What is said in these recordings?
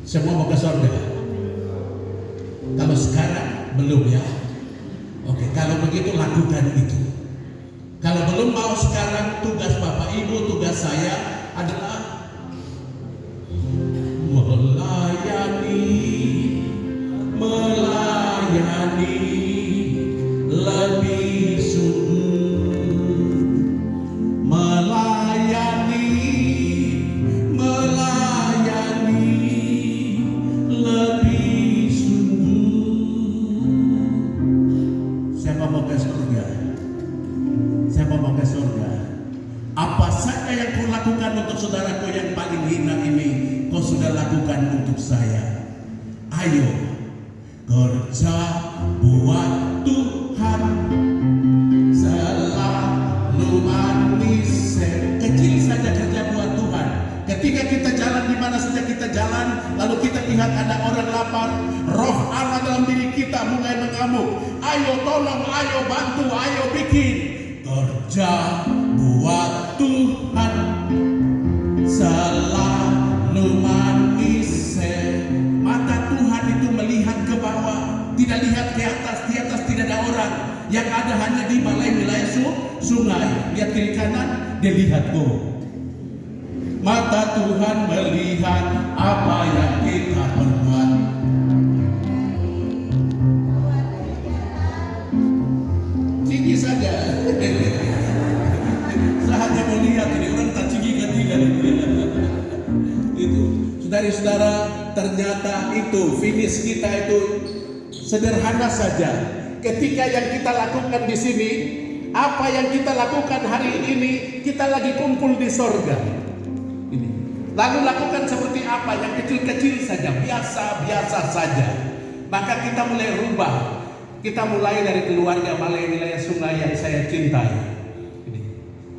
Semua mau ke surga? Kalau sekarang belum ya. Oke, kalau begitu lakukan itu. Kalau belum mau sekarang, tugas Bapak Ibu, tugas saya adalah melayani lebih sungguh, melayani lebih sungguh. Siapa mau ke surga? Siapa mau ke surga? Apa saja yang kau lakukan untuk saudaraku yang paling hina ini, kau sudah lakukan untuk saya. Ayo kerja buat Tuhan, selalu manis. Kecil saja kerja buat Tuhan. Ketika kita jalan di mana saja kita jalan, lalu kita lihat ada orang lapar, roh Allah dalam diri kita mulai mengamuk. Ayo tolong, ayo bantu, ayo bikin kerja buat Tuhan, selalu manis. Mata Tuhan itu melihat ke bawah, tidak lihat ke atas. Di atas tidak ada orang, yang ada hanya di balai wilayah sungai. Lihat kiri kanan, dia lihat kau. Mata Tuhan melihat apa yang kita perbuat. Tinggi saja. Saya hanya mau lihat ini orang tak tinggi kan tidak. Itu saudara-saudara, ternyata itu finish kita itu sederhana saja. Ketika yang kita lakukan di sini, apa yang kita lakukan hari ini, kita lagi kumpul di sorga. Ini. Lalu lakukan seperti apa? Yang kecil-kecil saja, biasa-biasa saja. Maka kita mulai rubah. Kita mulai dari keluarga balai wilayah sungai yang saya cintai. Ini.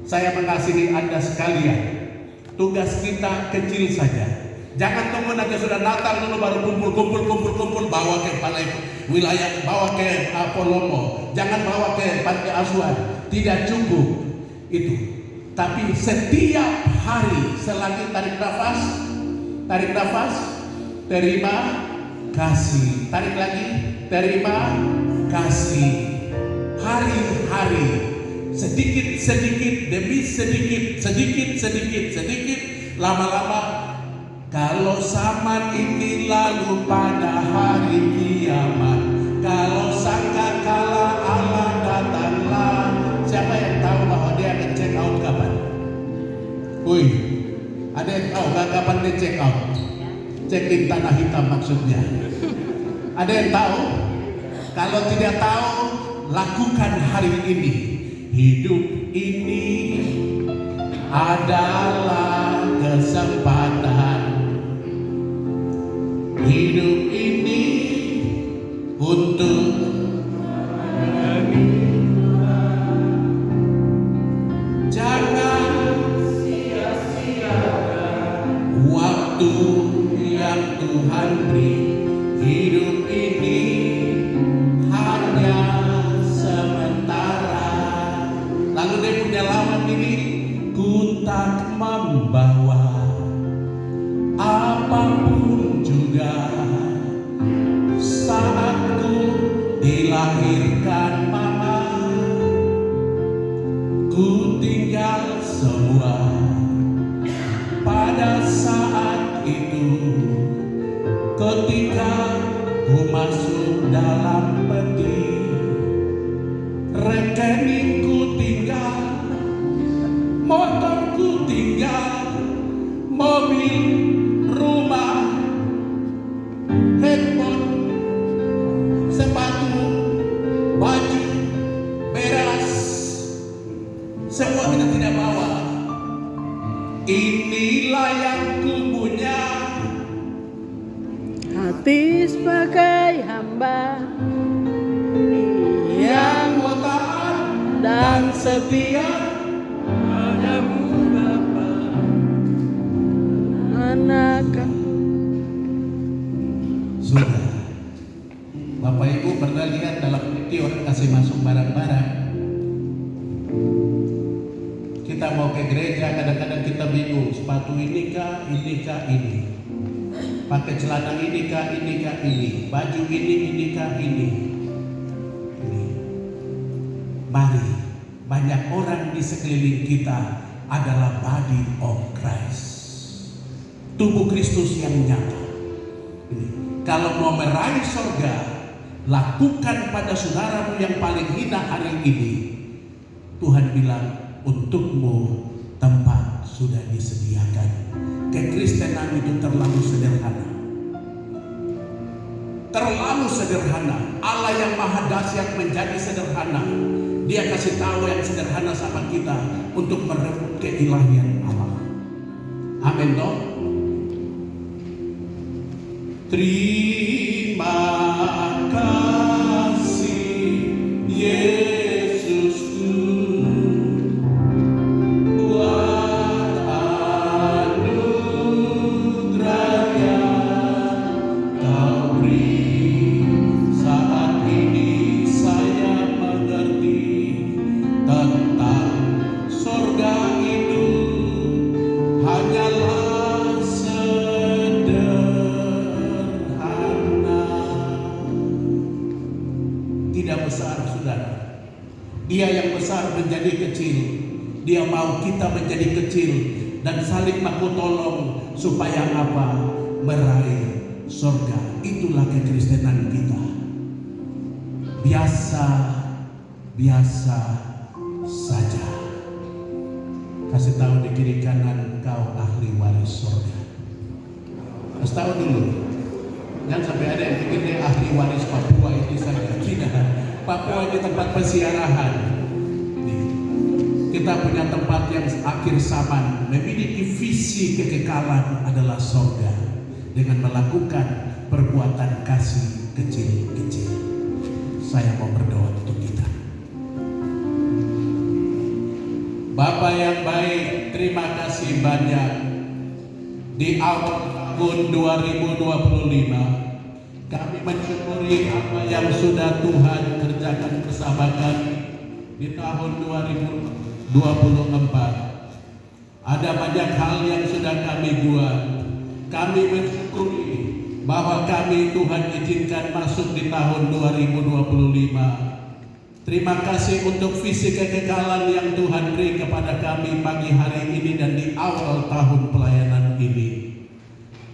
Saya mengasihi Anda sekalian. Tugas kita kecil saja. Jangan tunggu nanti sudah Natal dulu baru kumpul, bawa ke balai wilayah, bawa ke Polomo, jangan bawa ke panti asuhan. Tidak cukup itu. Tapi setiap hari selagi tarik nafas, terima kasih, tarik lagi, terima kasih. Hari-hari, sedikit demi sedikit, lama-lama. Kalau zaman ini lalu pada hari kiamat, kalau sangkakala Allah datanglah. Siapa yang tahu bahwa dia akan check out kapan? Wih, ada yang tahu gak kapan dia check out? Check in tanah hitam maksudnya. Ada yang tahu? Kalau tidak tahu, lakukan hari ini. Hidup ini adalah kesempatan. Hidup ini untuk jangan sia-siakan waktu yang Tuhan beri. Hidup ini hanya sementara. Lalu dia punya lawan ini, ku tak membawa apapun juga. Saat ku dilahirkan mama, ku tinggal semua. Pada saat itu, ketika ku masuk dalam peti, rekeningku tinggal, motorku tinggal, mobil, rumah, handphone, sepatu, baju, beras, semua kita tidak bawa. Inilah yang ku punya. Hati sebagai hamba Yang taat dan setia padamu Bapa. anak. Sudah. Bapak Ibu pernah lihat dalam video orang kasih masuk barang-barang. Kita mau ke gereja, kadang-kadang kita bingung, sepatu ini kah, ini. pakai celana ini kah, ini, baju ini kah, ini. Mari, banyak orang di sekeliling kita adalah body of Christ, tubuh Kristus yang nyata. Kalau mau meraih surga, lakukan pada saudaramu yang paling hina hari ini. Tuhan bilang, untukmu tempat sudah disediakan. Kekristenan itu terlalu sederhana. Terlalu sederhana. Allah yang maha dahsyat menjadi sederhana. Dia kasih tahu yang sederhana sama kita untuk merebut keilahian Allah. Amin toh. Terima kasih Yesusku buat anugerah yang Kau beri. Saat ini saya mengerti tentang surga itu hanyalah sederhana. Tidak besar, saudara. Dia yang besar menjadi kecil. Dia mau kita menjadi kecil dan saling baku tolong supaya apa? Meraih surga. Itulah kekristenan kita. Biasa saja. Kasih tahu di kiri kanan, kau ahli waris surga. Kasih tahu dulu. Jangan sampai ada yang pikir dia ahli waris Papua itu saja. Tidak. Papua ini tempat persiarahan. Kita punya tempat yang akhir zaman, memiliki visi kekekalan adalah surga dengan melakukan perbuatan kasih kecil-kecil. Saya mau berdoa untuk kita. Bapa yang baik, terima kasih banyak. Di awal tahun 2025 kami mensyukuri apa yang sudah Tuhan kerjakan bersama kami di tahun 2024. Ada banyak hal yang sudah kami buat. Kami mensyukuri bahwa kami Tuhan izinkan masuk di tahun 2025. Terima kasih untuk visi kekekalan yang Tuhan beri kepada kami pagi hari ini dan di awal tahun pelayanan ini.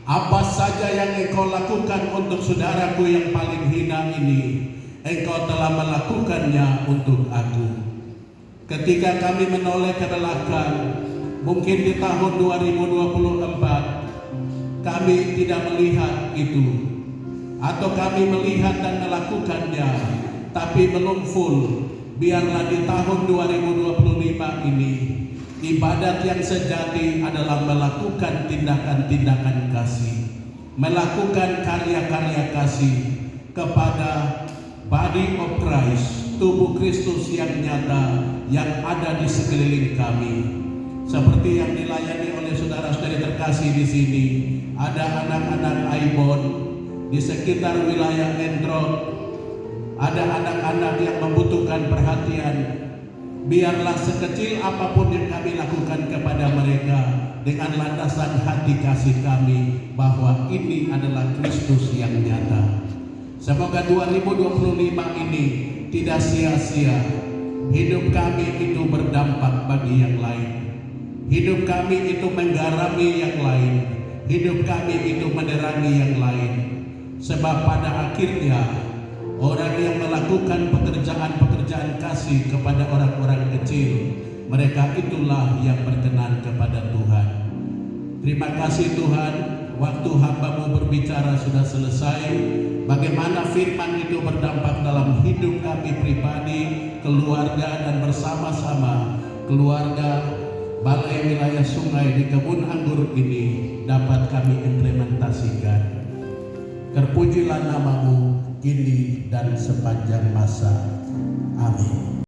Apa saja yang Engkau lakukan untuk saudaraku yang paling hina ini, Engkau telah melakukannya untuk aku. Ketika kami menoleh ke belakang, mungkin di tahun 2024, kami tidak melihat itu, atau kami melihat dan melakukannya, tapi belum full. Biarlah di tahun 2025 ini, ibadat yang sejati adalah melakukan tindakan-tindakan kasih, melakukan karya-karya kasih kepada body of Christ, tubuh Kristus yang nyata yang ada di sekeliling kami. Seperti yang dilayani oleh saudara-saudari terkasih di sini, ada anak-anak Aibon di sekitar wilayah Entrot, ada anak-anak yang membutuhkan perhatian. Biarlah sekecil apapun yang kami lakukan kepada mereka dengan landasan hati kasih kami bahwa ini adalah Kristus yang nyata. Semoga 2025 ini tidak sia-sia. Hidup kami itu berdampak bagi yang lain. Hidup kami itu menggarami yang lain. Hidup kami itu menerangi yang lain. Sebab pada akhirnya orang yang melakukan pekerjaan-pekerjaan kasih kepada orang-orang kecil, mereka itulah yang berkenan kepada Tuhan. Terima kasih Tuhan, waktu hamba-Mu berbicara sudah selesai. Bagaimana firman itu berdampak dalam hidup kami pribadi, keluarga, dan bersama-sama keluarga Balai Wilayah Sungai di Kebun Anggur ini dapat kami implementasikan. Terpujilah nama-Mu kini dan sepanjang masa. Amin.